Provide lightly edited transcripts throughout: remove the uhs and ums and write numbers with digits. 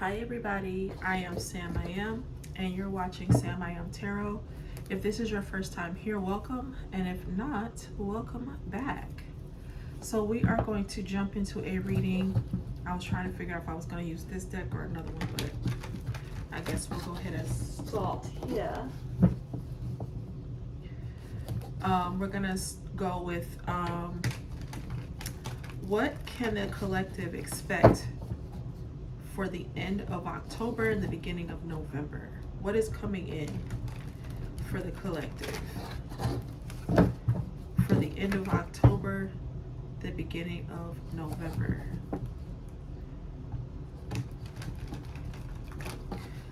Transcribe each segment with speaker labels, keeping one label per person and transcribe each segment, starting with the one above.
Speaker 1: Hi everybody, I am Sam I Am, and you're watching Sam I Am Tarot. If this is your first time here, welcome, and if not, welcome back. So we are going to jump into a reading. I was trying to figure out if I was going to use this deck or another one, but I guess we'll go ahead and start here. We're going to go with what can the collective expect for the end of October and the beginning of November? What is coming in for the collective for the end of October, the beginning of November?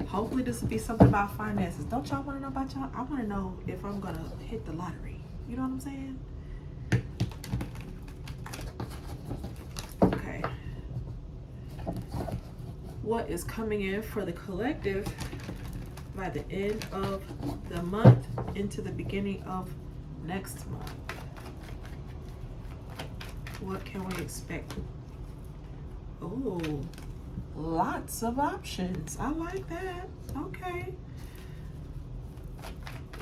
Speaker 1: Hopefully this will be something about finances. Don't y'all want to know about y'all? I want to know if I'm gonna hit the lottery. You know what I'm saying? Okay. What is coming in for the collective by the end of the month into the beginning of next month? What can we expect? Oh, lots of options. I like that. Okay.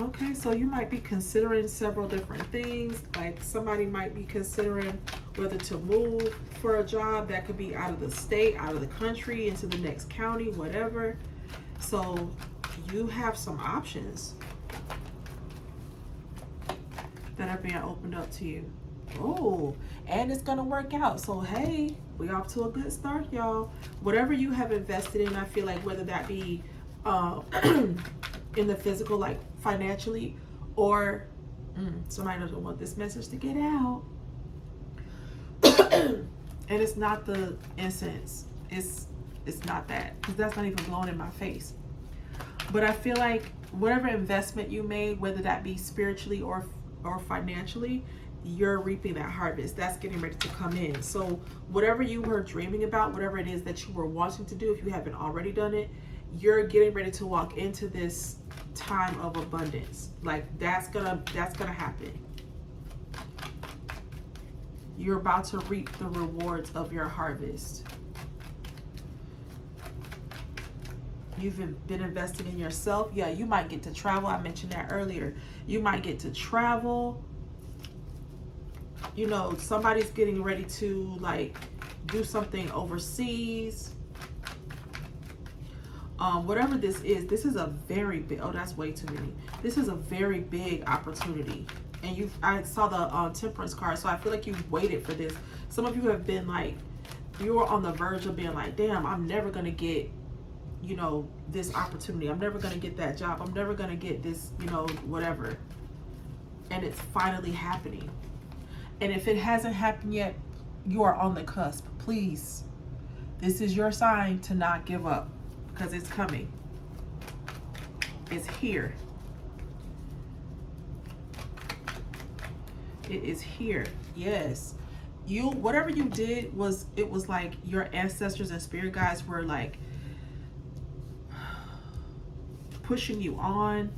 Speaker 1: Okay, so you might be considering several different things. Like somebody might be considering whether to move for a job that could be out of the state, out of the country, into the next county, whatever. So you have some options that are being opened up to you. Oh, and it's gonna work out. So hey, we off to a good start, y'all. Whatever you have invested in, I feel like whether that be in the physical, like financially, or somebody doesn't want this message to get out. And it's not the incense. It's not that, because that's not even blowing in my face. But I feel like whatever investment you made, whether that be spiritually or financially, you're reaping that harvest. That's getting ready to come in. So whatever you were dreaming about, whatever it is that you were wanting to do, if you haven't already done it, you're getting ready to walk into this time of abundance. Like that's gonna happen. You're about to reap the rewards of your harvest. You've been investing in yourself. Yeah, you might get to travel. I mentioned that earlier. You might get to travel. You know, somebody's getting ready to like do something overseas. Whatever this is a very big, oh, that's way too many. This is a very big opportunity. And I saw the temperance card, so I feel like you waited for this. Some of you have been like, you were on the verge of being like, damn, I'm never going to get, you know, this opportunity. I'm never going to get that job. I'm never going to get this, you know, whatever. And it's finally happening. And if it hasn't happened yet, you are on the cusp. Please, this is your sign to not give up, because it's coming. It's here. It is here. Yes. You, whatever you did was, it was like your ancestors and spirit guides were like pushing you on.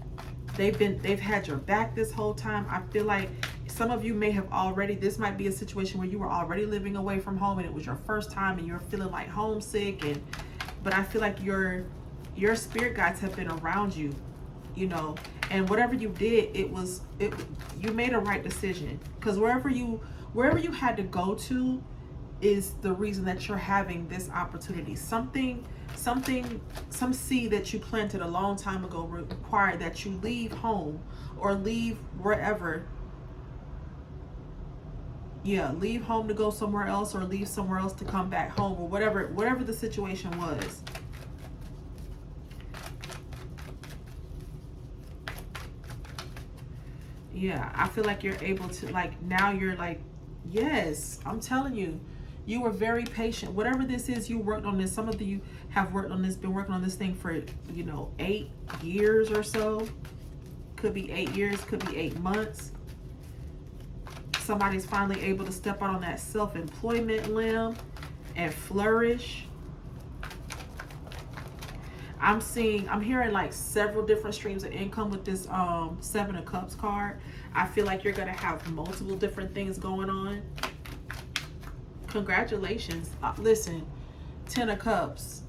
Speaker 1: They've had your back this whole time. I feel like some of you may have already, this might be a situation where you were already living away from home and it was your first time and you're feeling like homesick, but I feel like your spirit guides have been around you, you know, and whatever you did, you made a right decision, because wherever you had to go to is the reason that you're having this opportunity. Some seed that you planted a long time ago required that you leave home or leave wherever. Yeah, leave home to go somewhere else, or leave somewhere else to come back home, or whatever the situation was. Yeah, I feel like you're able to, like, now you're like, yes, I'm telling you, you were very patient. Whatever this is, you worked on this. Some of you have worked on this, been working on this thing for, you know, 8 years or so. Could be 8 years, could be 8 months. Somebody's finally able to step out on that self-employment limb and flourish. I'm hearing like several different streams of income with this 7 of Cups card. I feel like you're going to have multiple different things going on. Congratulations. Listen, 10 of Cups.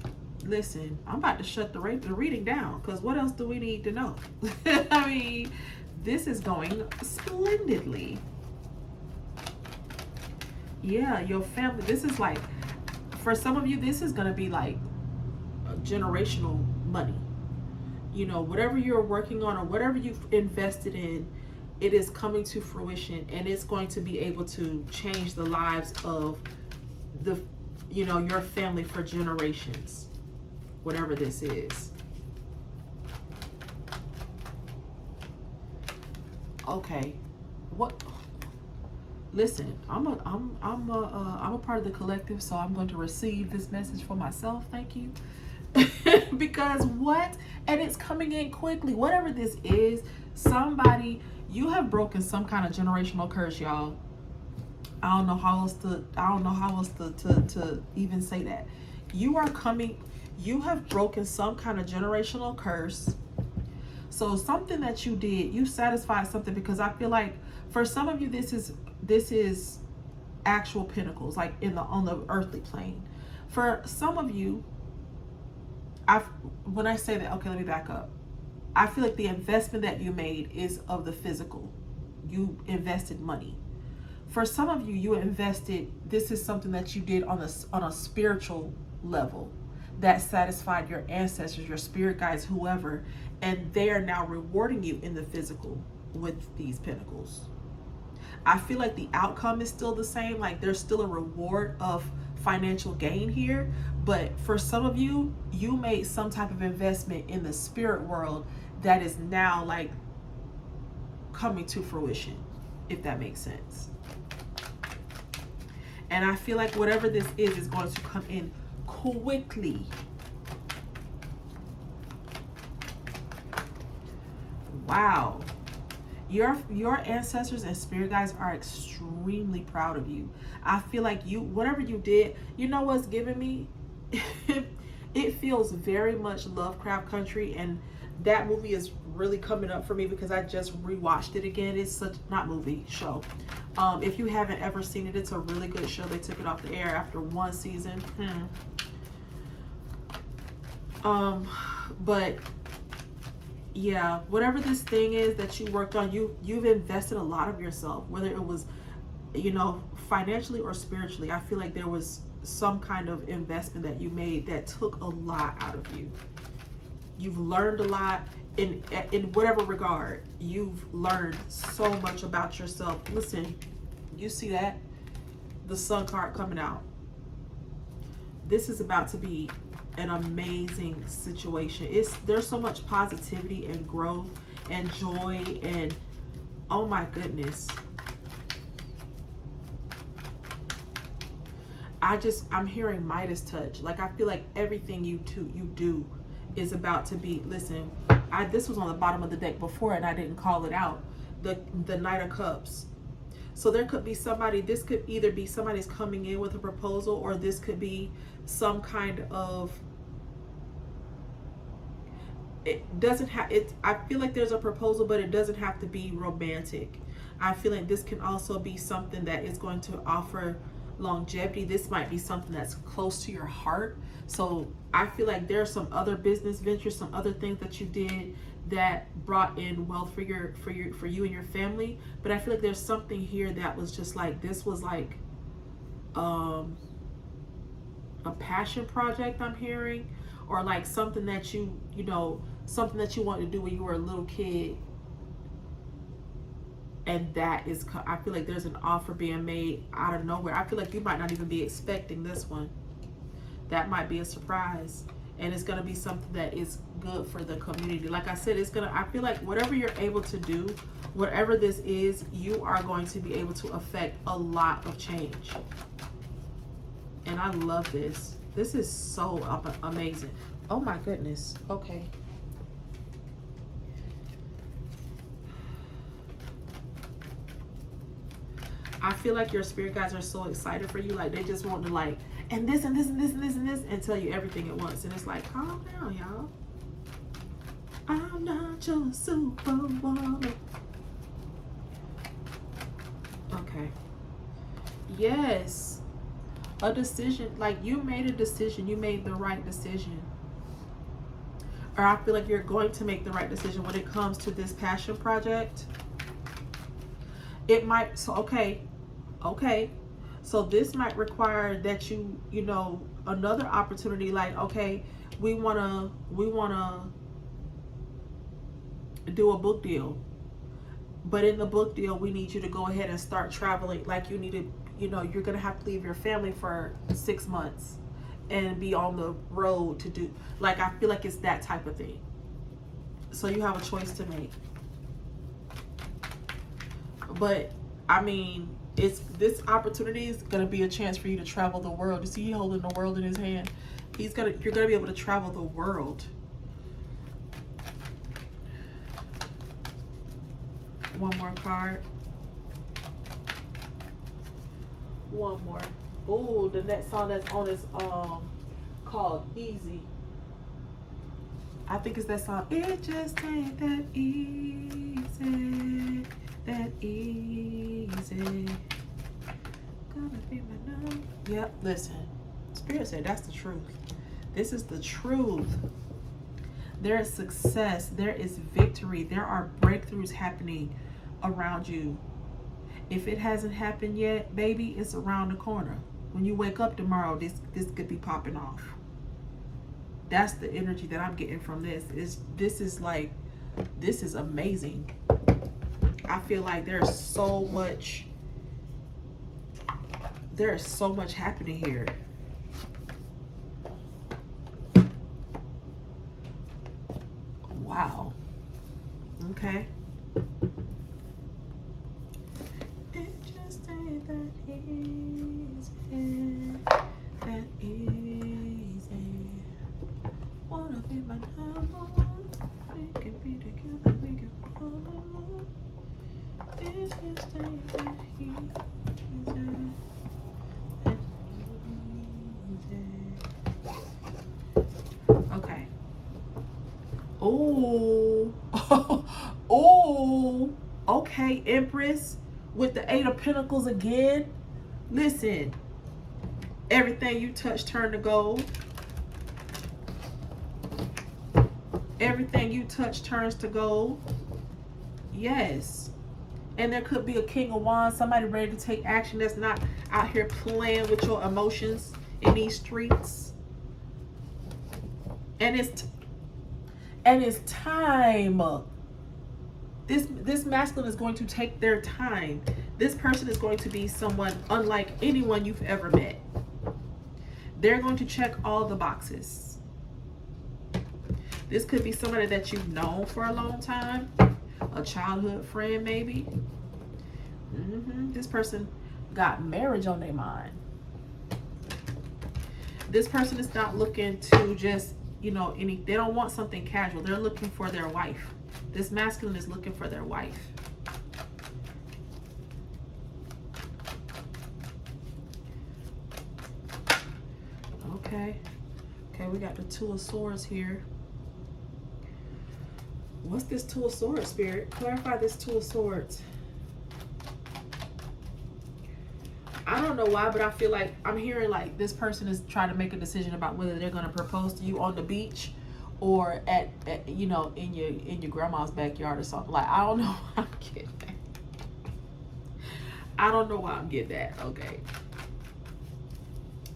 Speaker 1: listen, I'm about to shut the reading down, because what else do we need to know? I mean, this is going splendidly. Yeah, your family, this is like, for some of you, this is going to be like generational money. You know, whatever you're working on or whatever you've invested in, it is coming to fruition, and it's going to be able to change the lives of the, you know, your family for generations, whatever this is. Okay, what? Listen, I'm a part of the collective, so I'm going to receive this message for myself. Thank you. Because what? And it's coming in quickly. Whatever this is, somebody, you have broken some kind of generational curse, y'all. I don't know how else to even say that. You are coming, you have broken some kind of generational curse. So something that you did, you satisfied something, because I feel like for some of you, this is actual pinnacles, like on the earthly plane. For some of you, when I say that, okay, let me back up. I feel like the investment that you made is of the physical. You invested money. For some of you, you invested, this is something that you did on a spiritual level that satisfied your ancestors, your spirit guides, whoever, and they are now rewarding you in the physical with these pinnacles. I feel like the outcome is still the same. Like there's still a reward of financial gain here, but for some of you, you made some type of investment in the spirit world that is now like coming to fruition, if that makes sense. And I feel like whatever this is going to come in quickly. Wow. Your ancestors and spirit guides are extremely proud of you. I feel like you, whatever you did, you know what's giving me? It feels very much Lovecraft Country, and that movie is really coming up for me because I just rewatched it again. It's such, not movie, show. If you haven't ever seen it, it's a really good show. They took it off the air after one season. But yeah, whatever this thing is that you worked on, you've invested a lot of yourself, whether it was, you know, financially or spiritually. I feel like there was some kind of investment that you made that took a lot out of you. You've learned a lot in whatever regard. You've learned so much about yourself. Listen, you see that? The Sun card coming out. This is about to be an amazing situation. There's so much positivity and growth and joy, and oh my goodness. I'm hearing Midas touch. Like I feel like everything you do is about to be, listen, this was on the bottom of the deck before and I didn't call it out. The Knight of Cups. So there could be somebody, this could either be somebody's coming in with a proposal, or this could be some kind of, it doesn't have, I feel like there's a proposal, but it doesn't have to be romantic. I feel like this can also be something that is going to offer longevity. This might be something that's close to your heart. So I feel like there are some other business ventures, some other things that you did that brought in wealth for you and your family. But I feel like there's something here that was just like, this was like a passion project I'm hearing, or like something that you know, something that you wanted to do when you were a little kid. And that is, I feel like there's an offer being made out of nowhere. I feel like you might not even be expecting this one. That might be a surprise. And it's going to be something that is good for the community. Like I said, I feel like whatever you're able to do, whatever this is, you are going to be able to affect a lot of change. And I love this. This is so amazing. Oh my goodness. Okay. I feel like your spirit guides are so excited for you. Like they just want to like, and this and this and this and this and this, and tell you everything at once. And it's like, calm down, y'all. I'm not your superwoman. Okay. Yes. A decision, like you made a decision, you made the right decision. Or I feel like you're going to make the right decision when it comes to this passion project. It might, so okay, so this might require that you know, another opportunity, like, okay, we wanna do a book deal. But in the book deal, we need you to go ahead and start traveling. Like you need to, you know, you're gonna have to leave your family for 6 months and be on the road to do, like, I feel like it's that type of thing. So you have a choice to make. But I mean, it's, this opportunity is gonna be a chance for you to travel the world. You see, he holding the world in his hand. You're gonna be able to travel the world. One more card. One more. Oh, the next song that's on is called Easy. I think it's that song. It just ain't that easy. That easy. Gonna be my number. Yep, listen. Spirit said that's the truth. This is the truth. There is success. There is victory. There are breakthroughs happening around you. If it hasn't happened yet, baby, it's around the corner. When you wake up tomorrow, this could be popping off. That's the energy that I'm getting from this. This is amazing. I feel like there's so much happening here. Wow. Okay. It just ain't that easy. That easy. Wanna be my number one. We can be together. We can follow. It just ain't that easy. Okay. Oh, oh, okay, Empress with the 8 of Pentacles again. Listen, everything you touch turn to gold. Everything you touch turns to gold. Yes. And there could be a King of Wands, somebody ready to take action that's not out here playing with your emotions in these streets. And it's time. This masculine is going to take their time. This person is going to be someone unlike anyone you've ever met. They're going to check all the boxes. This could be somebody that you've known for a long time, a childhood friend maybe. This person got marriage on their mind. This person is not looking to just, you know, they don't want something casual. They're looking for their wife. This masculine is looking for their wife. Okay, we got the Two of Swords here. What's this Two of Swords, Spirit? Clarify this Two of Swords. I don't know why, but I feel like I'm hearing like this person is trying to make a decision about whether they're going to propose to you on the beach or at you know, in your grandma's backyard or something. Like, I don't know why I'm getting that. I don't know why I'm getting that. Okay.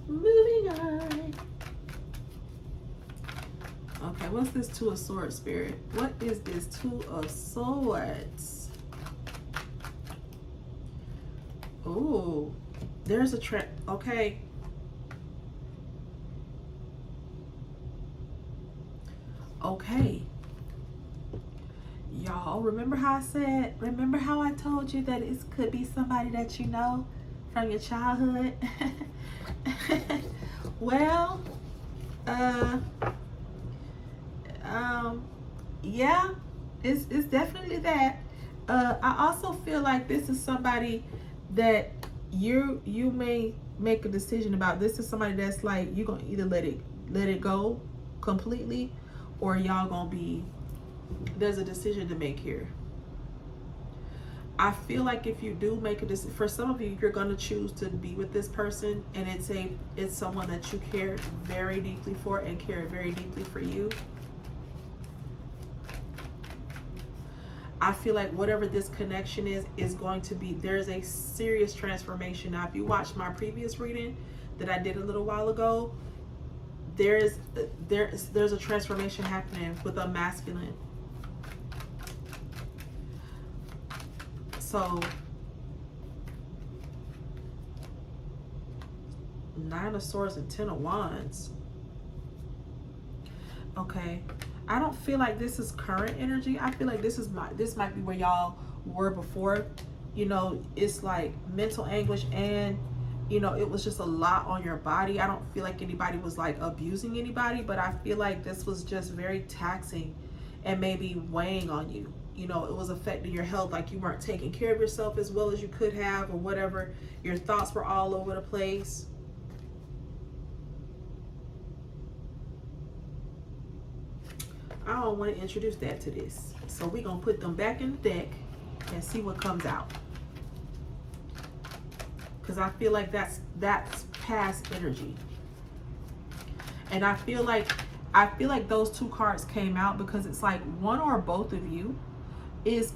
Speaker 1: Moving on. Okay, what's this Two of Swords, Spirit? What is this Two of Swords? Ooh, there's a trap. Okay. Okay. Y'all, remember how I told you that it could be somebody that you know from your childhood? Well, yeah, it's definitely that. I also feel like this is somebody that you may make a decision about. This is somebody that's like, you're gonna either let it go completely, or y'all gonna be, there's a decision to make here. I feel like if you do make a decision, for some of you, you're going to choose to be with this person, and it's someone that you care very deeply for and care very deeply for you. I feel like whatever this connection is going to be, there's a serious transformation. Now, if you watched my previous reading that I did a little while ago, there's a transformation happening with a masculine. So, Nine of Swords and Ten of Wands. Okay. I don't feel like this is current energy. I feel like this might be where y'all were before. You know, it's like mental anguish, and you know, it was just a lot on your body. I don't feel like anybody was like abusing anybody, but I feel like this was just very taxing and maybe weighing on you. You know, it was affecting your health, like you weren't taking care of yourself as well as you could have, or whatever. Your thoughts were all over the place. I don't want to introduce that to this. So we're going to put them back in the deck and see what comes out. Because I feel like that's past energy. And I feel like those two cards came out because it's like one or both of you is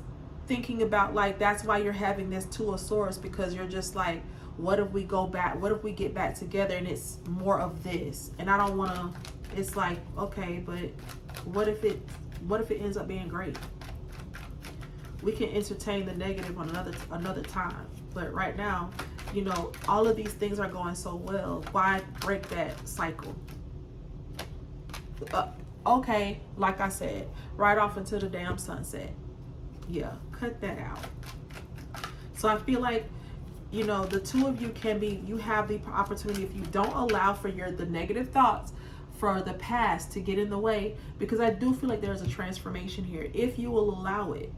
Speaker 1: thinking about, like, that's why you're having this Two of Swords, because you're just like, what if we go back? What if we get back together? And it's more of this. And I don't want to, it's like, okay, but what if it ends up being great? We can entertain the negative on another time. But right now, you know, all of these things are going so well. Why break that cycle? Okay, like I said, right off into the damn sunset. Yeah, cut that out. So I feel like, you know, the two of you you have the opportunity, if you don't allow for the negative thoughts for the past to get in the way, because I do feel like there's a transformation here. If you will allow it,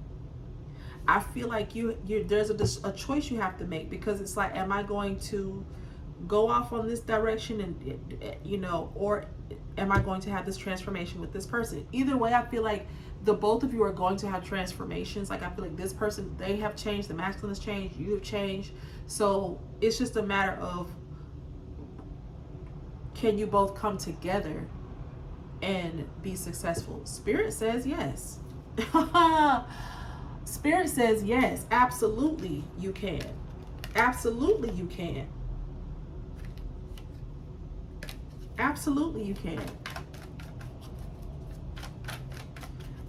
Speaker 1: I feel like there's a choice you have to make, because it's like, am I going to go off on this direction and, you know, or am I going to have this transformation with this person? Either way, I feel like the both of you are going to have transformations. Like, I feel like this person, they have changed, the masculine has changed, you have changed. So it's just a matter of, can you both come together and be successful? Spirit says yes. Spirit says yes, absolutely you can. Absolutely you can. Absolutely you can.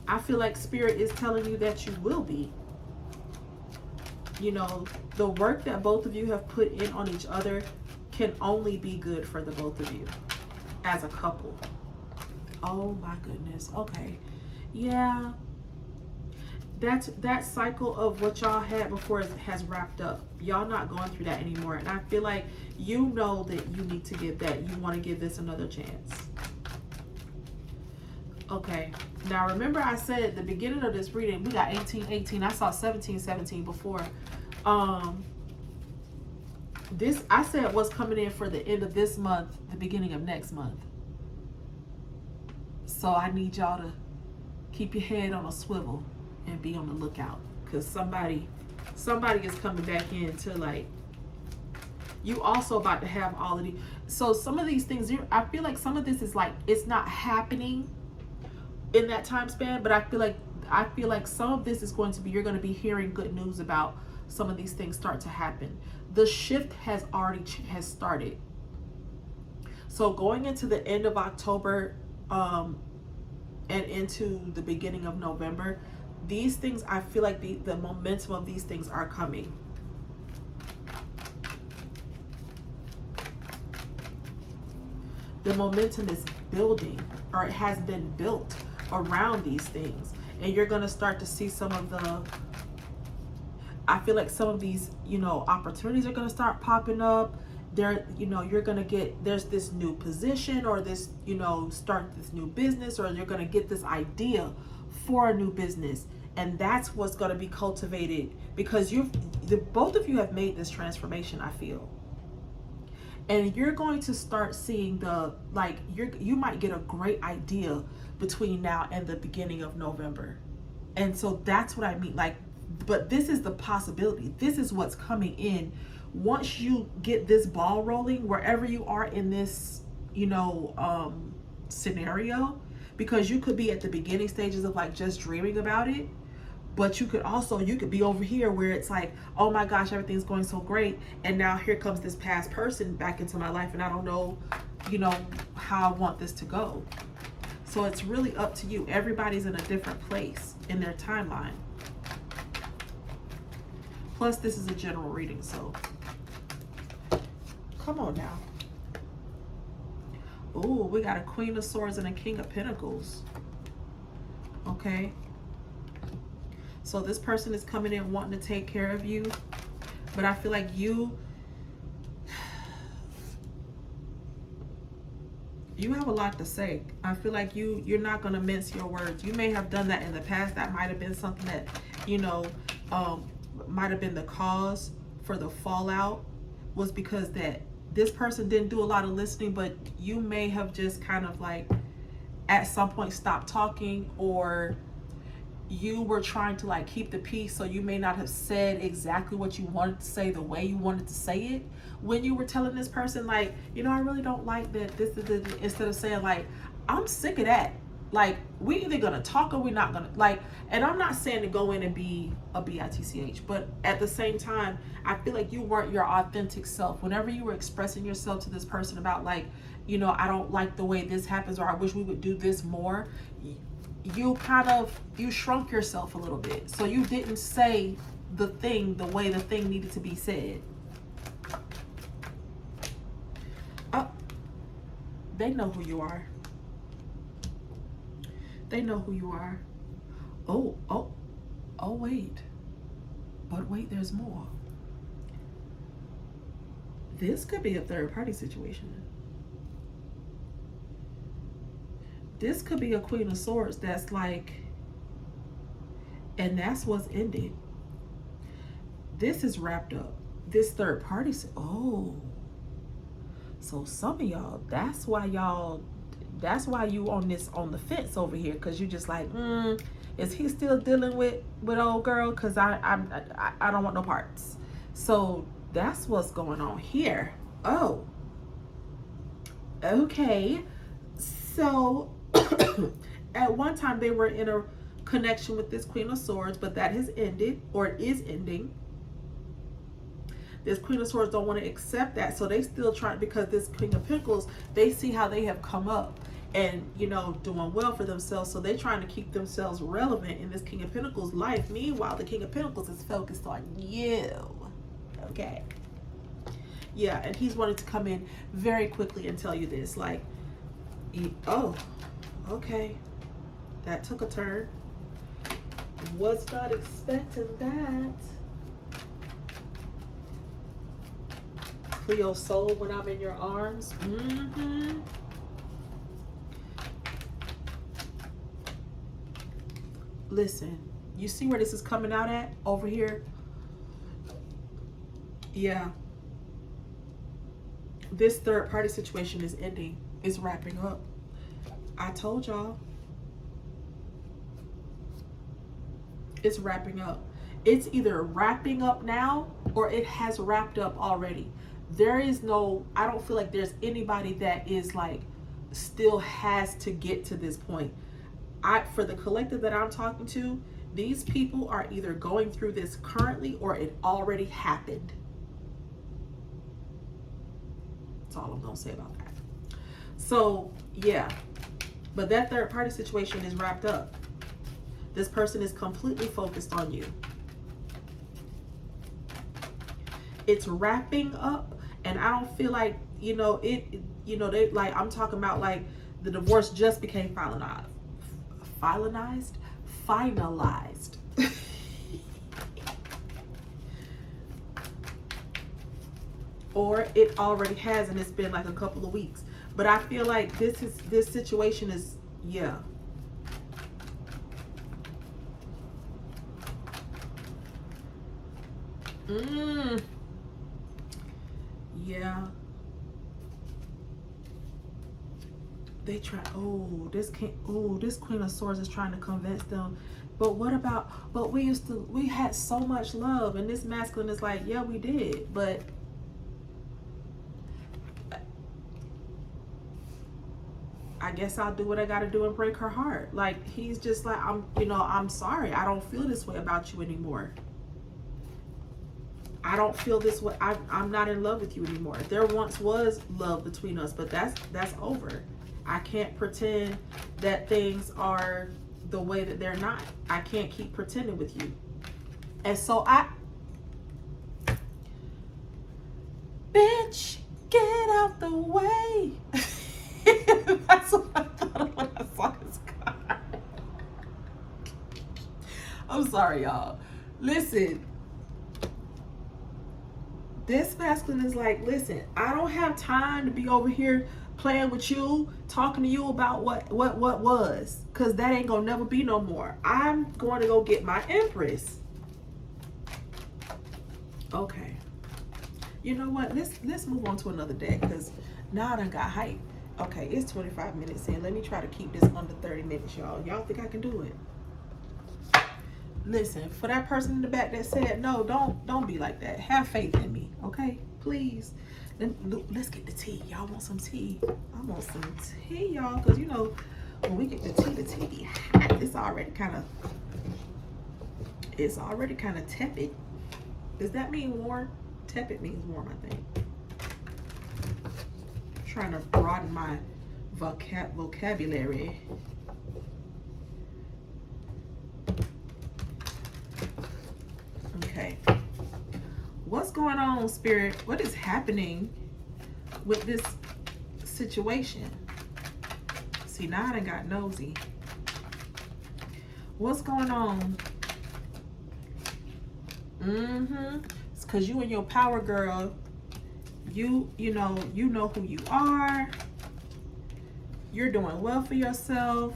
Speaker 1: I feel like Spirit is telling you that you will be. You know, the work that both of you have put in on each other can only be good for the both of you as a couple. Oh my goodness. Okay. Yeah. That cycle of what y'all had before has wrapped up. Y'all not going through that anymore. And I feel like you know that you need to give that. You want to give this another chance. Okay. Now remember I said at the beginning of this reading, we got 18-18. I saw 17-17 before. This, I said, was coming in for the end of this month, the beginning of next month. So I need y'all to keep your head on a swivel and be on the lookout, because somebody is coming back in to, like, you also about to have all of these. So some of these things, I feel like some of this is like, it's not happening in that time span, but I feel like some of this is going to be, you're going to be hearing good news about some of these things start to happen. The shift has started. So going into the end of October and into the beginning of November, these things, I feel like the momentum of these things are coming. The momentum is building, or it has been built around these things. And you're going to start to see some of the, I feel like some of these, you know, opportunities are going to start popping up. There, you know, you're going to get, there's this new position, or this, you know, start this new business, or you're going to get this idea for a new business. And that's what's going to be cultivated, because both of you have made this transformation, I feel. And you're going to start seeing you might get a great idea between now and the beginning of November. And so that's what I mean. Like, But this is the possibility. This is what's coming in. Once you get this ball rolling, wherever you are in this, scenario, because you could be at the beginning stages of like just dreaming about it, but you could be over here where it's like, oh my gosh, everything's going so great, and now here comes this past person back into my life, and I don't know, how I want this to go. So it's really up to you. Everybody's in a different place in their timeline. Plus, this is a general reading, so come on now. Oh, we got a Queen of Swords and a King of Pentacles. Okay. So this person is coming in wanting to take care of you, but I feel like you have a lot to say. I feel like you're not going to mince your words. You may have done that in the past. That might have been something that, might have been the cause for the fallout, was because that this person didn't do a lot of listening, but you may have just kind of like at some point stopped talking, or you were trying to like keep the peace, so you may not have said exactly what you wanted to say the way you wanted to say it when you were telling this person, like, I really don't like that this is the, instead of saying like, I'm sick of that, like, we either gonna talk or we're not gonna, like, and I'm not saying to go in and be a bitch, but at the same time, I feel like you weren't your authentic self whenever you were expressing yourself to this person about like, I don't like the way this happens, or I wish we would do this more. You shrunk yourself a little bit, so you didn't say the thing the way the thing needed to be said. Oh, they know who you are. They know who you are. Oh, wait. But wait, there's more. This could be a third party situation. This could be a Queen of Swords that's like, and that's what's ended. This is wrapped up. This third party, oh. So some of y'all, that's why you on the fence over here, because you just like, is he still dealing with old girl? Because I don't want no parts. So that's what's going on here. Oh, okay. So at one time they were in a connection with this Queen of Swords, but that has ended, or it is ending. This Queen of Swords don't want to accept that, so they still try, because this King of Pentacles, they see how they have come up and doing well for themselves, so they're trying to keep themselves relevant in this King of Pentacles life. Meanwhile, the King of Pentacles is focused on you. Okay, yeah, and he's wanting to come in very quickly and tell you this, like, oh, okay, that took a turn. Was not expecting that. Cleo soul when I'm in your arms. Listen, you see where this is coming out at over here? Yeah. This third party situation is ending. It's wrapping up. I told y'all. It's wrapping up. It's either wrapping up now or it has wrapped up already. There is no, I don't feel like there's anybody that is like still has to get to this point. For the collective that I'm talking to, these people are either going through this currently or it already happened. That's all I'm gonna say about that. So yeah, but that third party situation is wrapped up. This person is completely focused on you. It's wrapping up, and I don't feel like, they like, I'm talking about like the divorce just became finalized. Or it already has, and it's been like a couple of weeks. But I feel like this situation is, yeah. Yeah. They try, this Queen of Swords is trying to convince them But what about, but we had so much love, and this masculine is like, yeah, we did, but I guess I'll do what I gotta do and break her heart. Like, he's just like, I'm sorry, I don't feel this way about you anymore. I don't feel this way. I'm not in love with you anymore. There once was love between us, but that's over. I can't pretend that things are the way that they're not. I can't keep pretending with you. And so bitch, get out the way. That's what I thought when I saw this card. I'm sorry, y'all. Listen, this masculine is like, listen, I don't have time to be over here playing with you, talking to you about what was, because that ain't gonna never be no more. I'm going to go get my Empress. Okay. You know what? Let's move on to another deck, because now I done got hype. Okay, it's 25 minutes in. Let me try to keep this under 30 minutes, y'all. Y'all think I can do it? Listen, for that person in the back that said, no, don't be like that. Have faith in me, okay? Please. Let's get the tea. Y'all want some tea? I want some tea, y'all, because, you know, when we get the tea hot, it's already kind of tepid. Does that mean warm? Tepid means warm, I think. I'm trying to broaden my vocabulary. Okay. What's going on, Spirit? What is happening with this situation? See, now I done got nosy. What's going on? It's because you and your power girl, you know who you are. You're doing well for yourself.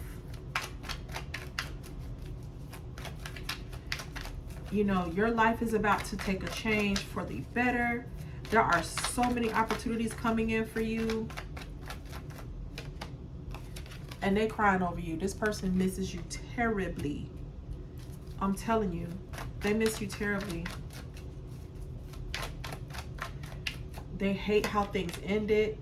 Speaker 1: You know, your life is about to take a change for the better. There are so many opportunities coming in for you. And they crying over you. This person misses you terribly. I'm telling you, they miss you terribly. They hate how things ended.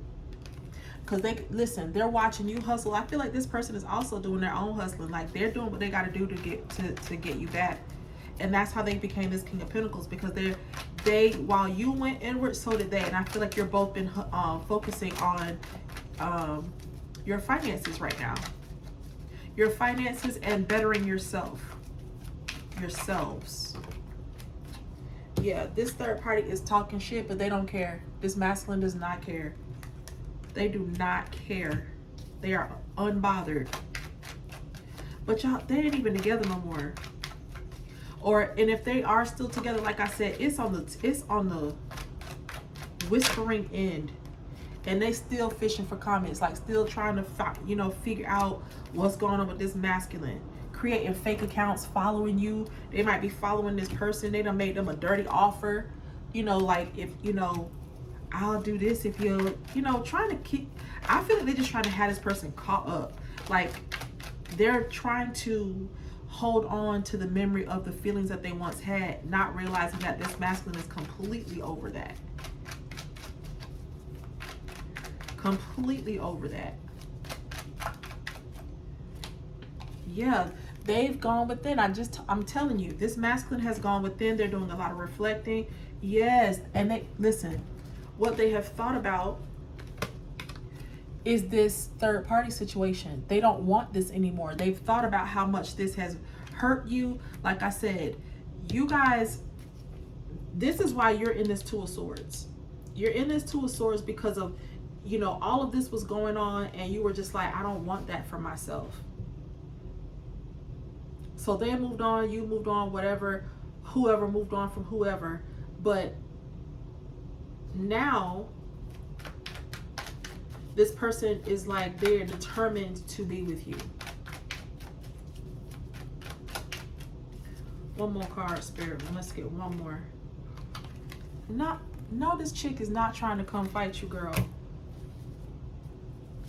Speaker 1: Because they're watching you hustle. I feel like this person is also doing their own hustling. Like, they're doing what they got to do to get you back. And that's how they became this King of Pentacles, because they while you went inward, so did they. And I feel like you're both been focusing on your finances right now. Your finances and bettering yourselves. Yeah, this third party is talking shit, but they don't care. This masculine does not care. They do not care. They are unbothered. But y'all, they ain't even together no more. And if they are still together, like I said, it's on the whispering end, and they still fishing for comments, like still trying to figure out what's going on with this masculine, creating fake accounts, following you. They might be following this person. They done made them a dirty offer, like, if I'll do this if you'll, trying to keep. I feel like they're just trying to have this person caught up, like they're trying to hold on to the memory of the feelings that they once had, not realizing that this masculine is completely over that. Completely over that. Yeah, they've gone within. I'm telling you, this masculine has gone within. They're doing a lot of reflecting. Yes, and listen, what they have thought about is this third party situation. They don't want this anymore. They've thought about how much this has hurt you. Like I said, you guys, this is why you're in this Two of Swords. You're in this Two of Swords because of, all of this was going on, and you were just like, I don't want that for myself. So they moved on, you moved on, whatever, whoever moved on from whoever. But now this person is like, they're determined to be with you. One more card, Spirit. Let's get one more. No, this chick is not trying to come fight you, girl.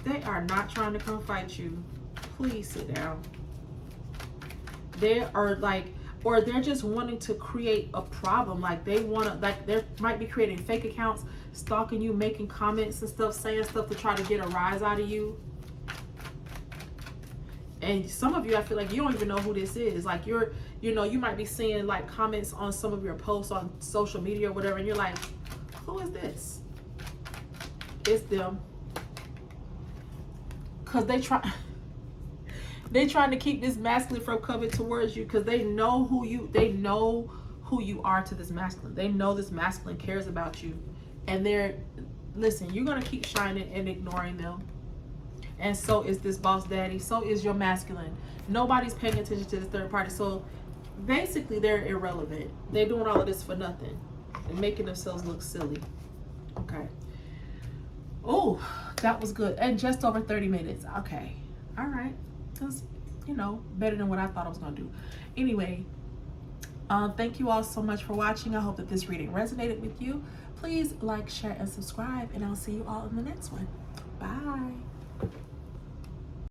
Speaker 1: They are not trying to come fight you. Please sit down. They are like, or they're just wanting to create a problem. Like they want to, like they might be creating fake accounts, stalking you, making comments and stuff, saying stuff to try to get a rise out of you. And some of you, I feel like you don't even know who this is. Like you're, you know, you might be seeing like comments on some of your posts on social media or whatever, and you're like, who is this? It's them. Cause they trying to keep this masculine from coming towards you, because they know who you are to this masculine. They know this masculine cares about you, and listen, you're gonna keep shining and ignoring them. And so is this boss daddy. So is your masculine. Nobody's paying attention to the third party. So basically, they're irrelevant. They're doing all of this for nothing and making themselves look silly. Okay. Oh, that was good. And just over 30 minutes. Okay. All right. That's, you know, better than what I thought I was going to do. Anyway, thank you all so much for watching. I hope that this reading resonated with you. Please like, share, and subscribe. And I'll see you all in the next one. Bye.